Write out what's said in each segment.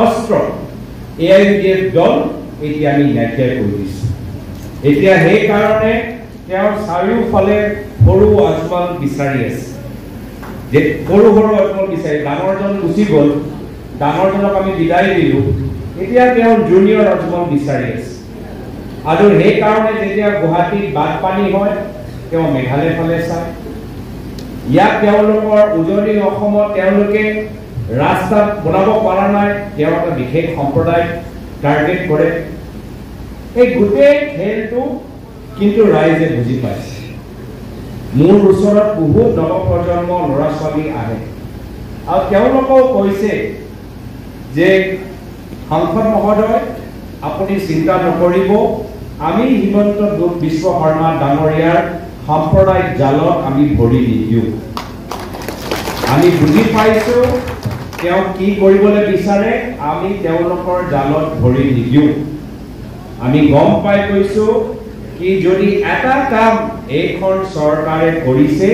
অস্ত্ৰ AIUDF দল এতিয়া আমি নাইকিয়া কৰি দিছোঁ। এতিয়া সেইকাৰণে তেওঁৰ চাৰিওফালে সৰু আজমল বিচাৰি আছে, যে সৰু সৰু আজমল বিচাৰি, ডাঙৰজন গুচি গ'ল, ডাঙৰজনক আমি বিদায় দিলোঁ, এতিয়া তেওঁৰ জুনিয়ৰ আজমল বিচাৰি আছে। আৰু সেইকাৰণে যেতিয়া গুৱাহাটীত বানপানী হয় তেওঁ মেঘালয় ফালে চায়, ইয়াত তেওঁলোকৰ উজনি অসমত তেওঁলোকে ৰাস্তা বনাব পৰা নাই, তেওঁ এটা বিশেষ সম্প্ৰদায় টাৰ্গেট কৰে। এই গোটেই খেলটো কিন্তু ৰাইজে বুজি পাইছে। মোৰ ওচৰত বহুত নৱপ্ৰজন্ম ল'ৰা ছোৱালী আহে আৰু তেওঁলোকেও কৈছে যে সাংসদ মহোদয় আপুনি চিন্তা নকৰিব, আমি হিমন্ত বিশ্ব শৰ্মা ডাঙৰীয়াৰ সাম্প্ৰদায়িক জালত আমি ভৰি নিদিওঁ। আমি বুজি পাইছো তেওঁ কি কৰিবলৈ বিচাৰে, আমি তেওঁলোকৰ জালত ভৰি নিদিওঁ। আমি গম পাই কৈছো কি যদি এটা কাম এইখন চৰকাৰে কৰিছে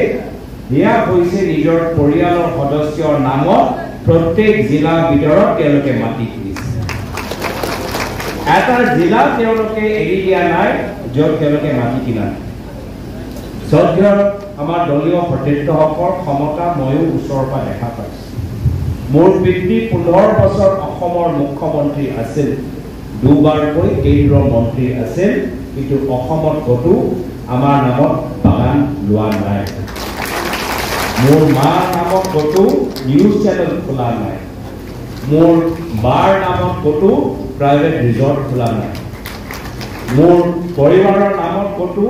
সেয়া হৈছে নিজৰ পৰিয়ালৰ সদস্যৰ নামত প্ৰত্যেক জিলাৰ ভিতৰত তেওঁলোকে মাটি কিনিছে। এটা জিলা তেওঁলোকে এৰি দিয়া নাই য'ত তেওঁলোকে মাটি কিনা। যদিও আমাৰ দলীয় সতীৰ্থসকল ক্ষমতা ময়ো ওচৰৰ পৰা দেখা পাইছোঁ। মোৰ পিতৃ 15 বছৰ অসমৰ মুখ্যমন্ত্ৰী আছিল, দুবাৰকৈ কেন্দ্ৰীয় মন্ত্ৰী আছিল, কিন্তু অসমত ক'তো আমাৰ নামত বাগান লোৱা নাই। মোৰ মাৰ নামত ক'তো নিউজ চেনেল খোলা নাই, মোৰ বাৰ নামত ক'তো প্ৰাইভেট ৰিজৰ্ট খোলা নাই, মোৰ পৰিবাৰৰ নামত ক'তো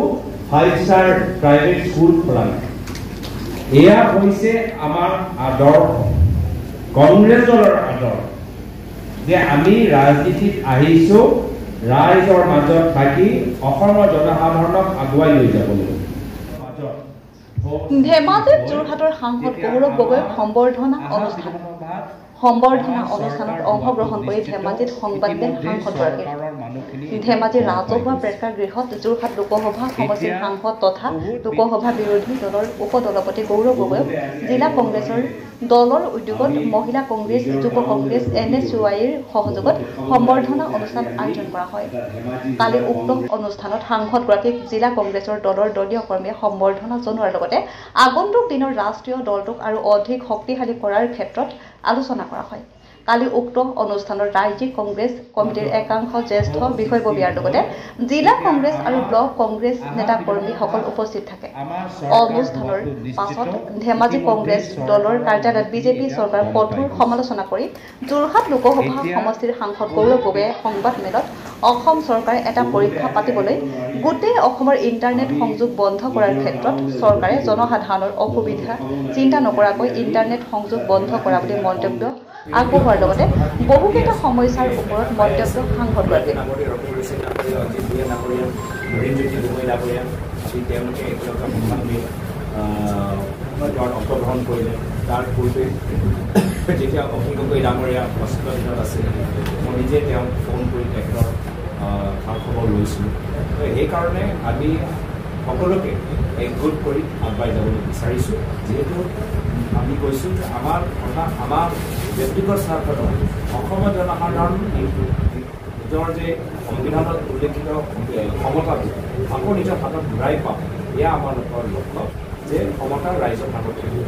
5-star প্ৰাইভেট স্কুল খোলা নাই। এয়া হৈছে আমাৰ আদৰ্শ, কংগ্ৰেছ দলৰ আদৰ্শ, যে আমি ৰাজনীতিত আহিছোঁ ৰাইজৰ মাজত থাকি অসমৰ জনসাধাৰণক আগুৱাই লৈ যাবলৈ। ধেমাজিত যোৰহাটৰ সাংসদ গৌৰৱ গগৈৰ সম্বৰ্ধনা অনুষ্ঠানত অংশগ্ৰহণ কৰি ধেমাজিত সংবাদ দিয়ে সাংসদগৰাকী। ধেমাজিৰ ৰাজহুৱা প্ৰেক্ষাগৃহত যোৰহাট লোকসভা সমষ্টিৰ সাংসদ তথা লোকসভা বিৰোধী দলৰ উপদলপতি গৌৰৱ গগৈক জিলা কংগ্ৰেছৰ দলৰ উদ্যোগত মহিলা কংগ্ৰেছ, যুৱ কংগ্ৰেছ, NSUIৰ সহযোগত সম্বৰ্ধনা অনুষ্ঠান আয়োজন কৰা হয়। কালি উক্ত অনুষ্ঠানত সাংসদগৰাকীক জিলা কংগ্ৰেছৰ দলৰ দলীয় কৰ্মীয়ে সম্বৰ্ধনা জনোৱাৰ লগতে আগন্তুক দিনৰ ৰাষ্ট্ৰীয় দলটোক আৰু অধিক শক্তিশালী কৰাৰ ক্ষেত্ৰত আলোচনা কৰা হয়। কালি উক্ত অনুষ্ঠানত ৰাজ্যিক কংগ্ৰেছ কমিটিৰ একাংশ জ্যেষ্ঠ বিষয়ববীয়াৰ লগতে জিলা কংগ্ৰেছ আৰু ব্লক কংগ্ৰেছ নেতা কৰ্মীসকল উপস্থিত থাকে। অনুষ্ঠানৰ পাছত ধেমাজি কংগ্ৰেছ দলৰ কাৰ্যালয়ত বিজেপি চৰকাৰৰ কঠোৰ সমালোচনা কৰি যোৰহাট লোকসভা সমষ্টিৰ সাংসদ গৌৰৱ গগৈয়ে সংবাদ মেলত অসম চৰকাৰে এটা পৰীক্ষা পাতিবলৈ গোটেই অসমৰ ইণ্টাৰনেট সংযোগ বন্ধ কৰাৰ ক্ষেত্ৰত চৰকাৰে জনসাধাৰণৰ অসুবিধা চিন্তা নকৰাকৈ ইণ্টাৰনেট সংযোগ বন্ধ কৰা বুলি মন্তব্য আগবঢ়োৱাৰ লগতে বহুকেইটা সমস্যাৰ ওপৰত মন্তব্য সাংসদগৰাকীয়ে। অংশগ্ৰহণ কৰিলে তাৰ পূৰ্বে যেতিয়া অখিল গগৈ ডাঙৰীয়া হস্পিটেলত আছিল, মই নিজে তেওঁক ফোন কৰি তেখেতৰ খা খবৰ লৈছিলোঁ। সেইকাৰণে আমি সকলোকে একগোট কৰি আগুৱাই যাবলৈ বিচাৰিছোঁ। যিহেতু আমি কৈছোঁ যে আমাৰ কথা আমাৰ ব্যক্তিগত স্বাৰ্থত অসমৰ জনসাধাৰণ নিজৰ যে সংবিধানত উল্লেখিত ক্ষমতাটো আকৌ নিজৰ হাতত ঘূৰাই পাওঁ, এয়া আমাৰ লোকৰ লক্ষ্য, যে ক্ষমতা ৰাইজৰ হাতত থাকিব।